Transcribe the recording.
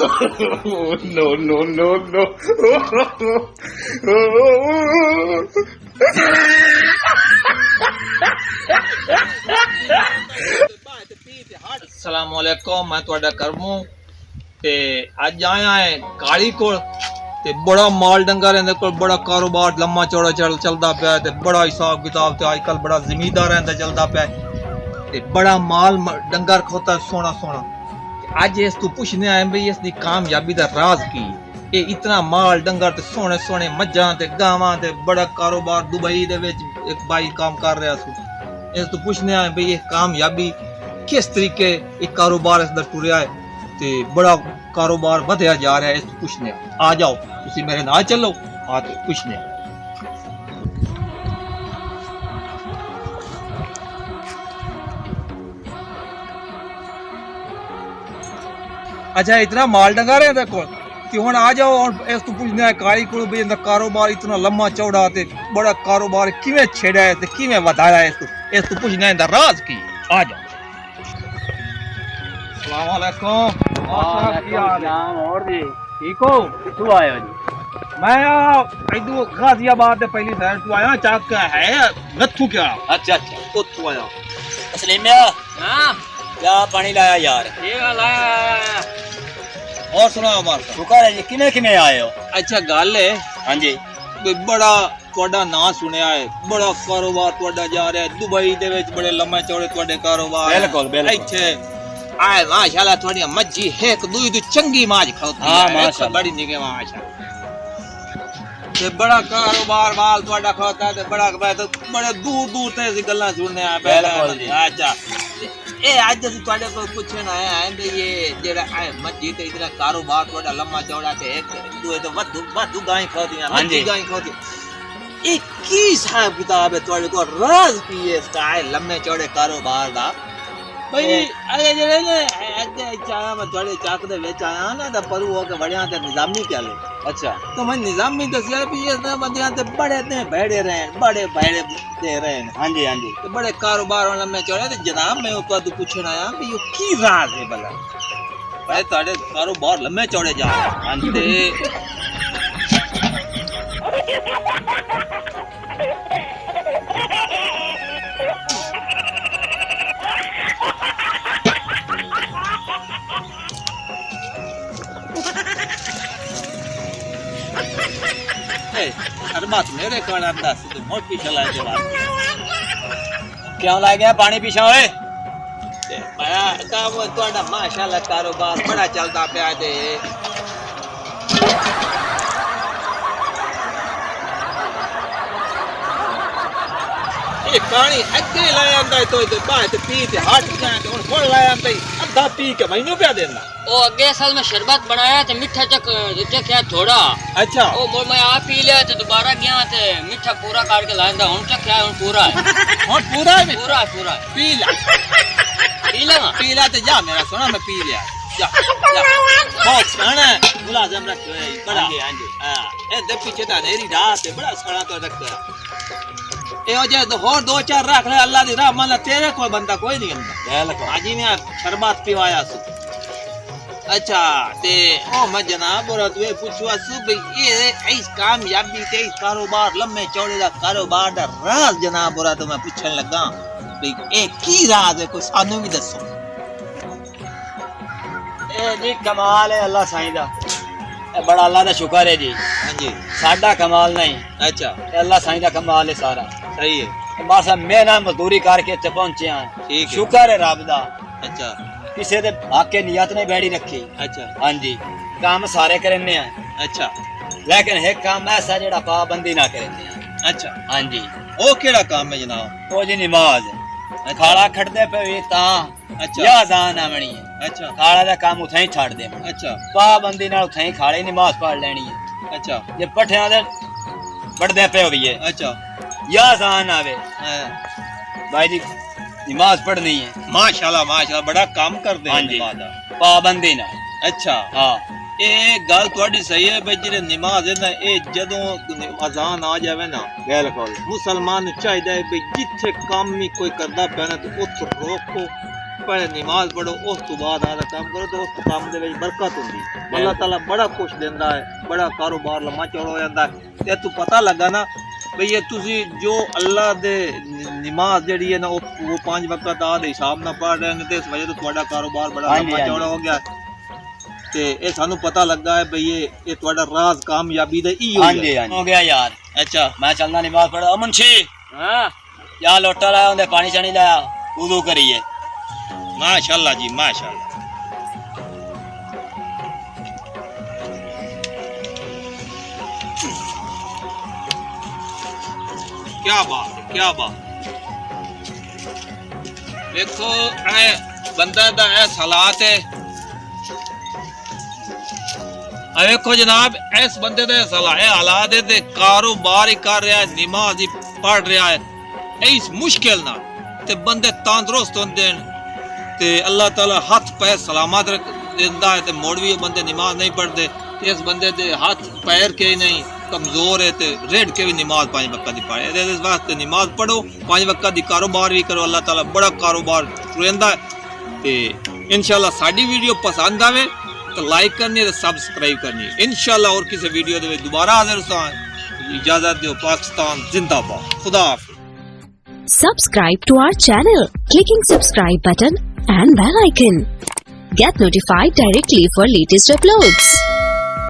No, no, no, no. अस्सलामुअलैकुम, मैं तुहाडा करमू ते अज आया है काली कोल ते बड़ा माल डंगर इहदे कोल बड़ा कारोबार लम्मा चौड़ा चलदा पिया ते बड़ा हिसाब किताब ते अजकल बड़ा जमींदार इहदा चलदा पिया ते बड़ा माल डंगर खोता सोना सोना। अज इस तू पुछने आए भाई इसकी कामयाबी दा राज की ये इतना माल डंगर ते सोने सोने मज्जां ते गावां ते बड़ा कारोबार दुबई दे विच एक भाई काम कर रहा सू। इस तू पुछने आए भाई ये कामयाबी किस तरीके एक कारोबार इसदा टुरिया है ते बड़ा कारोबार वधया जा रहा है। इस तू पुछने आ जाओ तुसी मेरे नाल चलो आ ते पुछने। अच्छा इतना माल डंगर है देखो कि हुण आ जाओ और इस तू पुछने है काली कोल भी इंदा कारोबार इतना लम्मा चौड़ा ते बड़ा कारोबार किवें छेड़ा है ते किवें वधाया है। इस तू पुछने इंदा राज की आ जाओ। अस्सलाम वालेकुम। और जी ठीक हो? किथों आए हो जी? मैं इधर गाजियाबाद दे पहली साइड तू आया चाक का है नथू क्या। अच्छा अच्छा उतू आया। तस्लीमिया हां क्या पानी लाया यार? ये लाया और सुनाओ हमार शुक्र है जी। किने किने आए हो? अच्छा गल है हाँ जी बड़ा ਤੁਹਾਡਾ ਨਾਂ ਸੁਣਿਆ ਹੈ ਬੜਾ ਕਾਰੋਬਾਰ ਤੁਹਾਡਾ ਜਾ ਰਿਹਾ ਦੁਬਈ ਦੇ ਵਿੱਚ ਬੜੇ ਲੰਮੇ ਚੌੜੇ ਤੁਹਾਡੇ ਕਾਰੋਬਾਰ ਬਿਲਕੁਲ ਬਿਲਕੁਲ ਇੱਥੇ ਆਏ ਮਾਸ਼ਾਅੱਲਾ ਤੁਹਾਡੀ ਮੱਝੀ ਇੱਕ ਦੂਈ ਦੀ ਚੰਗੀ ਮਾਝ ਖਾਉਂਦੀ ਹਾਂ ਹੈ ਮਾਸ਼ਾਅੱਲਾ ਬੜੀ ਨਿਗੇ ਮਾਸ਼ਾਅੱਲਾ ਤੇ ਬੜਾ ਕਾਰੋਬਾਰ ਵਾਲ ਤੁਹਾਡਾ ਖਾਤਾ ਤੇ ਬੜਾ ਬੜੇ ਦੂਰ ਦੂਰ ਤੇ ਅਸੀਂ ਗੱਲਾਂ ਸੁਣਨੇ ਆ ਬਿਲਕੁਲ ਜੀ। ਅੱਛਾ ਇਹ ਅੱਜ ਅਸੀਂ ਤੁਹਾਡੇ ਕੋਲ ਪੁੱਛਣ ਆਏ ਆਂ ਵੀ ਇਹ ਜਿਹੜਾ ਹੈ ਮੱਝੀ ਤੇ ਇਤਨਾ ਕਾਰੋਬਾਰ ਤੁਹਾਡਾ ਲੰਮਾ ਚੌੜਾ ਤੇ ਇੱਕ ਦੂਏ ਤੋਂ ਵੱਧੂ ਗਾਂ ਖਾਉਂਦੀਆਂ ਮੱਝੀ ਗਾਂ ਖਾਉਂਦੀ ਇਹ ਕੀ ਹਿਸਾਬ ਕਿਤਾਬ ਹੈ ਤੁਹਾਡੇ ਕੋਲ ਰਾਜ਼ ਕੀ ਹੈ इसका ਲੰਮੇ ਚੌੜੇ ਕਾਰੋਬਾਰ ਦਾ ਬਈ ਇਹ ਜਿਹੜੇ ਨੇ ਅੱਗੇ ਚਾਹ ਮੈਂ ਤੁਹਾਡੇ ਚੱਕ ਦੇ ਵਿੱਚ ਆਇਆ ਨਾ ਤਾਂ ਪਰੂ ਹੋ ਕੇ ਵੜਿਆ ਤੇ ਨਿਜ਼ਾਮੀ ਕਹਿ ਲੋ। अच्छा तो मैं निजामी दसिया भी इस बंदियां ते बड़े ते भेड़े रहन बड़े भेड़े दे रहन हाँ जी हाँ जी ते बड़े कारोबार लम्मे चौड़े ते जनाब मैं उसको तू पूछना आया भी यो की राज है भला भाई ताड़े कारोबार लम्मे चौड़े जा हाँ जी ते हर बात मेरे कान दस तू मोट पीछे लाए के बाद क्यों ला गया पानी पीछा होए? ते बड़ा काम तोड़ा माशाल्लाह कारोबार बड़ा चलता पिया ते ये पानी अगे लाया आंदा तो बात पी ते हट गया ते हुन कोल लाया आंदा अद्धा पी के मैनू पिया देंदा ओ अगे साल में शरबत बनाया ते मीठा चखया थोड़ा। अच्छा ओ मोर मैं आप पी लिया ते दोबारा गया ते मीठा पूरा करके लांदा हुन चखया हुन पूरा है हुन पूरा है पूरा पूरा पी ला पी ला ते जा मेरा सोना मैं पी लिया जा जा बहुत सोना मुलाजम रखो है बड़ा हां जी हां ए दे पीछे ता नेरी रात है बड़ा सोना तो रखा ए हो जाए तो और दो चार रख ले अल्लाह दी राह मान तेरे कोई बंदा कोई नहीं अंदा हाजी ने शरबत पिवाया सु। अच्छा ते ओ मैं जनाब और तू पूछवा सु भाई ये इस कामयाबी ते इस कारोबार लम्मे चौड़े दा कारोबार दा राज जनाब और तो मैं पूछन लगा भाई ए की राज है कोई सानू भी दसो। ए जी कमाल है अल्लाह साईं दा ए बड़ा अल्लाह दा शुक्र है जी। हां जी साडा कमाल नहीं अच्छा अल्लाह साईं दा कमाल है सारा सही है बस मैं ना मजदूरी करके इत्थे पहुंचे हां ठीक है शुक्र है रब दा अच्छा किसी दे आके नियत नहीं बैठी रखी। अच्छा हाँ जी काम सारे करने हैं अच्छा लेकिन एक काम ऐसा जेड़ा पाबंदी ना करने हैं। अच्छा हाँ जी ओ केड़ा काम है जनाब? वो जी नमाज खाला खड़दे पे भी ता अच्छा या अजान आवनी है अच्छा खाला दा काम उथे ही छाड़ दे अच्छा पाबंदी नाल उथे ही खाले नमाज पढ़ लेनी है। अच्छा जे पठिया दे पढ़दे पे होई है अच्छा या अजान आवे भाई जी नमाज पढ़नी है माशाल्लाह बड़ा काम कर दे हाँ जी पाबंदी ना अच्छा हाँ ਇਹ ਗੱਲ ਤੁਹਾਡੀ ਸਹੀ ਹੈ ਬਈ ਜਿਹੜੇ ਨਮਾਜ਼ ਹੈ ਨਾ ਇਹ ਜਦੋਂ ਅਜ਼ਾਨ ਆ ਜਾਵੇ ਨਾ ਬਿਲਕੁਲ ਮੁਸਲਮਾਨ ਨੂੰ ਚਾਹੀਦਾ ਹੈ ਬਈ ਜਿੱਥੇ ਕੰਮ ਹੀ ਕੋਈ ਕਰਦਾ ਪਿਆ ਨਾ ਤੇ ਉੱਥੇ ਰੋਕੋ पहले नमाज पढ़ो उस तो बाद आधा काम करो तो उस काम दे विच बरकत हुंदी अल्लाह ताला बड़ा कुछ देंदा है बड़ा कारोबार लम्मा चौड़ा हो जांदा है ते तू पता लगा ना भई ये तुसी जो अल्लाह दे नमाज जेड़ी है ना वो 5 वक्त आ दे हिसाब ना पढ़ रहे ने ते इस वजह तो तुम्हारा कारोबार बड़ा लम्मा चौड़ा हो गया ते ये सानू पता लगा है भई ये तुम्हारा राज कामयाबी दा ई हो गया यार अच्छा मैं चलना नमाज पढ़ अमन छी हां या लोटा लाया उन्हें पानी शानी लाया वुजू करिए माशाल्लाह जी माशाल्लाह क्या बात है क्या बात देखो ए बंदा दा ए हालात है देखो जनाब इस बंदे दे हालात है कारोबार ही कर रहा है नमाज ही पढ़ रहा है इस मुश्किल ना ते बंदे तंदुरुस्त होंदे ते अल्लाह ताला हाथ पैर सलामत देंदा है ते मोड़ भी बंदे नमाज नहीं पढ़ते इस बंदे दे हाथ पैर के नहीं कमजोर है ते रेड के भी नमाज 5 वक्त दी पढ़े इस वास्ते नमाज पढ़ो 5 वक्त दी कारोबार भी करो अल्लाह ताला बड़ा कारोबार रहिंदा है ते इंशाल्लाह साडी वीडियो पसंद आवे तो लाइक करनी है सब्सक्राइब करनी है इंशाल्लाह और किसी वीडियो दे दोबारा हाजिर होसां इजाजत दो पाकिस्तान जिंदाबाद खुदा हाफिज़ Subscribe to our channel, clicking subscribe button and bell icon. Get notified directly for latest uploads.